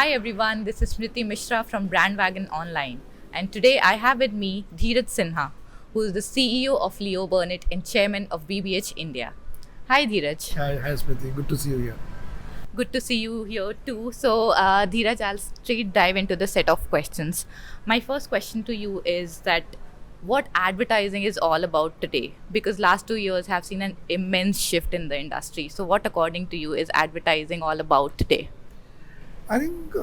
Hi everyone, this is Smriti Mishra from BrandWagon Online, and today I have with me Dheeraj Sinha, who is the CEO of Leo Burnett and Chairman of BBH India. Hi Dheeraj, Hi Smriti. Good to see you here. good to see you here too. Dheeraj, I'll straight dive into the set of questions. My first question to you is that what advertising is all about today? Because last 2 years have seen an immense shift in the industry. So, what according to you is advertising all about today? I think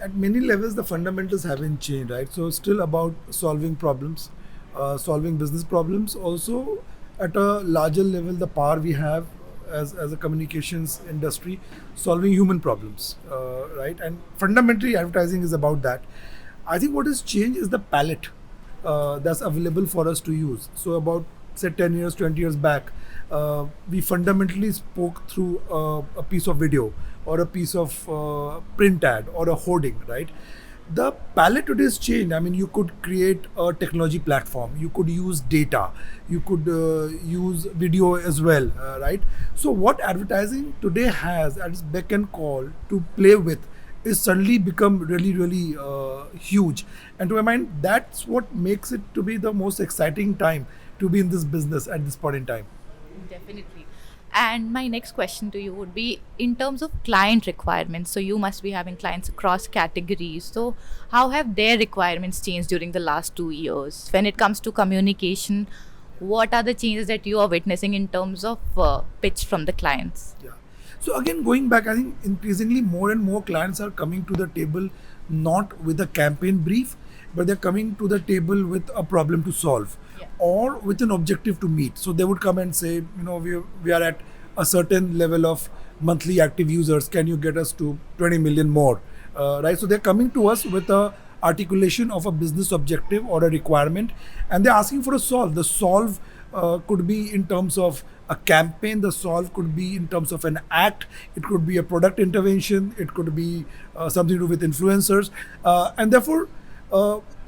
at many levels the fundamentals haven't changed, right? So still about solving problems, solving business problems. Also, at a larger level, the power we have as a communications industry, solving human problems, right? And fundamentally, advertising is about that. I think what has changed is the palette that's available for us to use. So about say 10 years, 20 years back, we fundamentally spoke through a piece of video or a piece of print ad or a hoarding, right? The palette today has changed. I mean, you could create a technology platform, you could use data, you could use video as well, right? So what advertising today has at its beck and call to play with is suddenly become really huge, and to my mind that's what makes it to be the most exciting time to be in this business at this point in time. Definitely. And my next question to you would be in terms of client requirements. So, you must be having clients across categories. So, how have their requirements changed during the last 2 years? When it comes to communication, what are the changes that you are witnessing in terms of pitch from the clients? Yeah. So again, going back, I think increasingly more and more clients are coming to the table not with a campaign brief, but they're coming to the table with a problem to solve Yeah. or with an objective to meet. So they would come and say, we are at a certain level of monthly active users. Can you get us to 20 million more? Right. So they're coming to us with a articulation of a business objective or a requirement, and they're asking for a solve. The solve could be in terms of a campaign, the solve could be in terms of an act, it could be a product intervention, it could be something to do with influencers, and therefore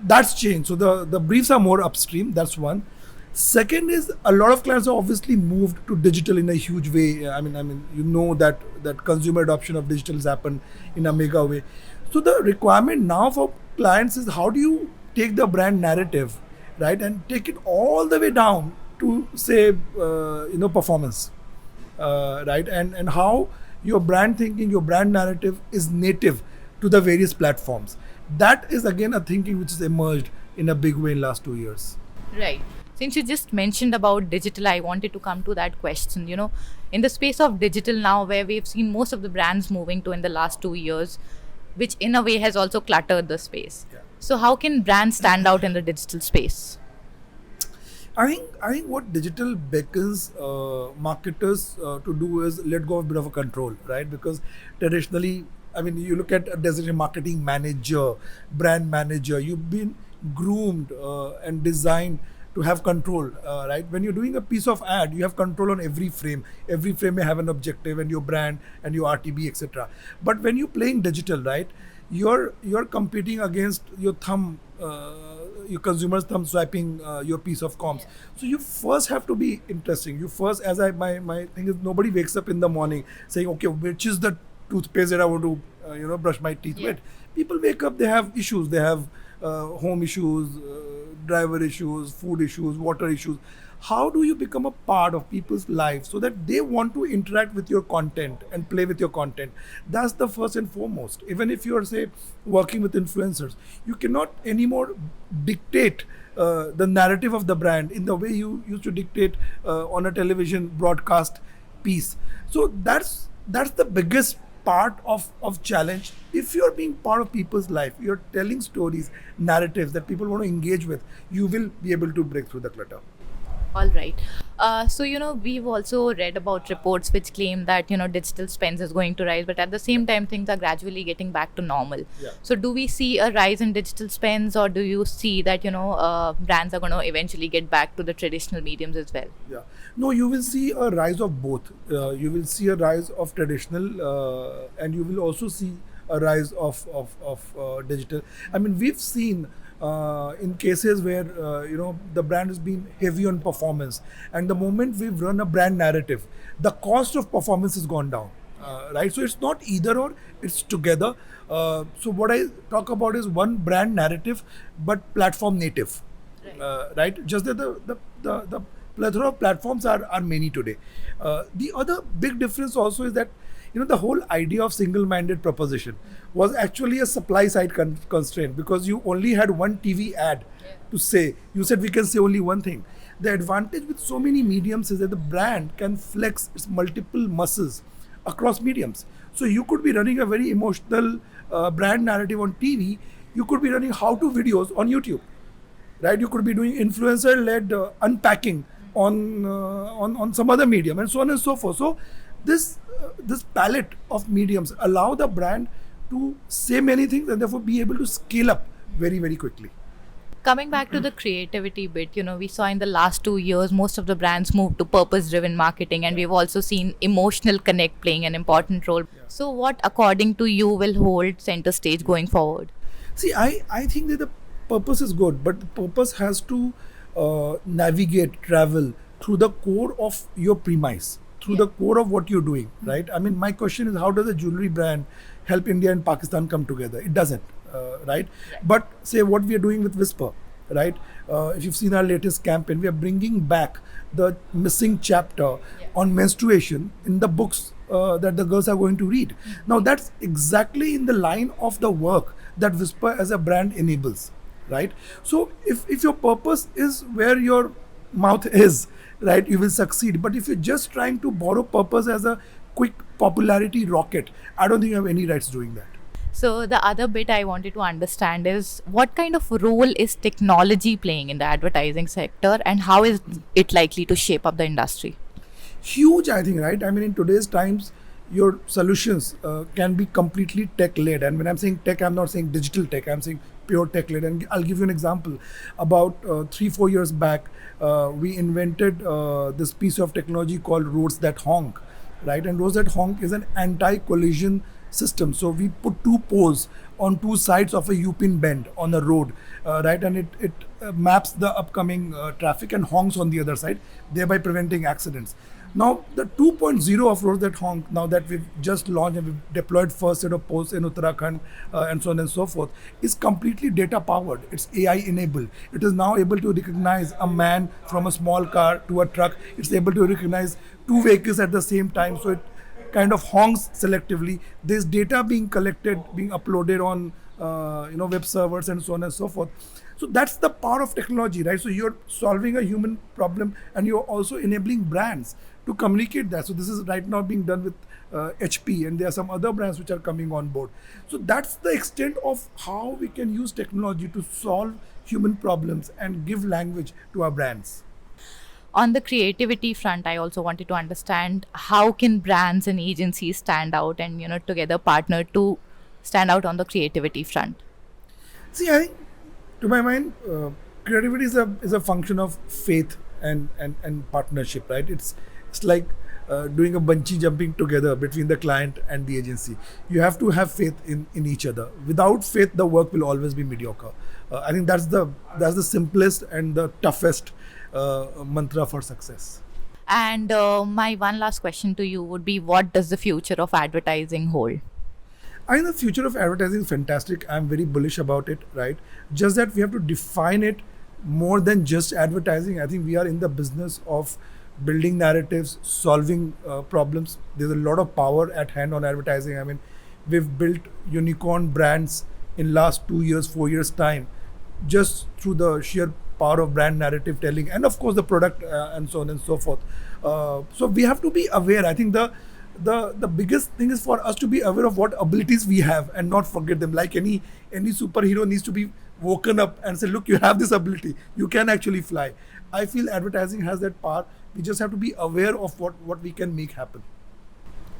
that's changed. So the briefs are more upstream, that's one. Second is a lot of clients are obviously moved to digital in a huge way. I mean, that consumer adoption of digital has happened in a mega way. So the requirement now for clients is how do you take the brand narrative, right, and take it all the way down to say performance, right, and how your brand thinking, your brand narrative is native to the various platforms. That is again a thinking which has emerged in a big way in last 2 years. Right. Since you just mentioned about digital, I wanted to come to that question. In the space of digital now, where we've seen most of the brands moving to in the last 2 years, which in a way has also cluttered the space. Yeah. So, how can brands stand out in the digital space? I think what digital beckons marketers to do is let go of a bit of a control, right? Because traditionally, I mean, you look at a designated marketing manager, brand manager, you've been groomed and designed to have control, right? When you're doing a piece of ad, you have control on every frame. Every frame may have an objective and your brand and your RTB, etc. But when you're playing digital, right, you're competing against your thumb. Your consumers thumb swiping your piece of comms. So you first have to be interesting. You first, as I my thing is, nobody wakes up in the morning saying, okay, which is the toothpaste that I want to brush my teeth Yeah. with. People wake up, they have issues. They have home issues, driver issues, food issues, water issues. How do you become a part of people's lives so that they want to interact with your content and play with your content? That's the first and foremost. Even if you are, say, working with influencers, you cannot anymore dictate the narrative of the brand in the way you used to dictate on a television broadcast piece. So that's the biggest part of challenge. If you're being part of people's life, you're telling stories, narratives that people want to engage with, you will be able to break through the clutter. All right. We've also read about reports which claim that, digital spends is going to rise, but at the same time, things are gradually getting back to normal. Yeah. So, do we see a rise in digital spends, or do you see that, brands are going to eventually get back to the traditional mediums as well? Yeah. No, you will see a rise of both. You will see a rise of traditional, and you will also see a rise of digital. I mean, we've seen in cases where the brand has been heavy on performance, and the moment we've run a brand narrative, the cost of performance has gone down. right? So it's not either or, it's together. So what I talk about is one brand narrative, but platform native, right? Just that the plethora of platforms are many today. The other big difference also is that the whole idea of single-minded proposition was actually a supply side constraint, because you only had one TV ad to say. You said we can say only one thing. The advantage with so many mediums is that the brand can flex its multiple muscles across mediums. So you could be running a very emotional brand narrative on TV. You could be running how-to videos on YouTube, right? You could be doing influencer-led unpacking on some other medium, and so on and so forth. So this palette of mediums allow the brand to say many things and therefore be able to scale up very, very quickly. Coming back to the creativity bit, we saw in the last 2 years, most of the brands moved to purpose driven marketing, and we've also seen emotional connect playing an important role. So, what, according to you, will hold center stage going forward? See, I think that the purpose is good, but the purpose has to navigate, travel through the core of your premise, through the core of what you're doing, right? I mean, my question is, how does a jewelry brand help India and Pakistan come together? It doesn't, right? But say what we are doing with Whisper, right? If you've seen our latest campaign, we are bringing back the missing chapter on menstruation in the books that the girls are going to read. Now, that's exactly in the line of the work that Whisper as a brand enables, right? So, if your purpose is where your mouth is, right, you will succeed. But if you're just trying to borrow purpose as a quick popularity rocket, I don't think you have any rights doing that. So, the other bit I wanted to understand is what kind of role is technology playing in the advertising sector, and how is it likely to shape up the industry? Huge, I think, right? I mean, in today's times, your solutions can be completely tech led. And when I'm saying tech, I'm not saying digital tech, I'm saying pure tech led. And I'll give you an example. About 3-4 years back, we invented this piece of technology called Roads That Honk, right? And Roads That Honk is an anti collision system. So we put two poles on two sides of a U-pin bend on a road, right? And it maps the upcoming traffic and honks on the other side, thereby preventing accidents. Now, the 2.0 of Roads That Honk, now that we've just launched and we've deployed first set of posts in Uttarakhand and so on and so forth, is completely data powered. It's AI enabled. It is now able to recognize a man from a small car to a truck. It's able to recognize two vehicles at the same time. So it kind of honks selectively. There's data being collected, being uploaded on web servers and so on and so forth. So that's the power of technology, right? So you're solving a human problem and you're also enabling brands to communicate that. So this is right now being done with HP, and there are some other brands which are coming on board. So that's the extent of how we can use technology to solve human problems and give language to our brands. On the creativity front, I also wanted to understand how can brands and agencies stand out and together partner to stand out on the creativity front. See, I think, to my mind, creativity is a function of faith and partnership, right? It's like doing a bungee jumping together between the client and the agency. You have to have faith in each other. Without faith, the work will always be mediocre. I think that's the simplest and the toughest mantra for success. And my one last question to you would be, what does the future of advertising hold? I think the future of advertising is fantastic. I'm very bullish about it, right? Just that we have to define it more than just advertising. I think we are in the business of building narratives, solving problems. There's a lot of power at hand on advertising. I mean, we've built unicorn brands in last 2 years, 4 years time, just through the sheer power of brand narrative telling, and of course the product and so on and so forth. So we have to be aware. I think the biggest thing is for us to be aware of what abilities we have and not forget them. Like any superhero needs to be woken up and say, look, you have this ability, you can actually fly. I feel advertising has that power. We just have to be aware of what we can make happen.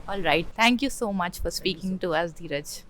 All right. Thank you so much for speaking to us, Dheeraj.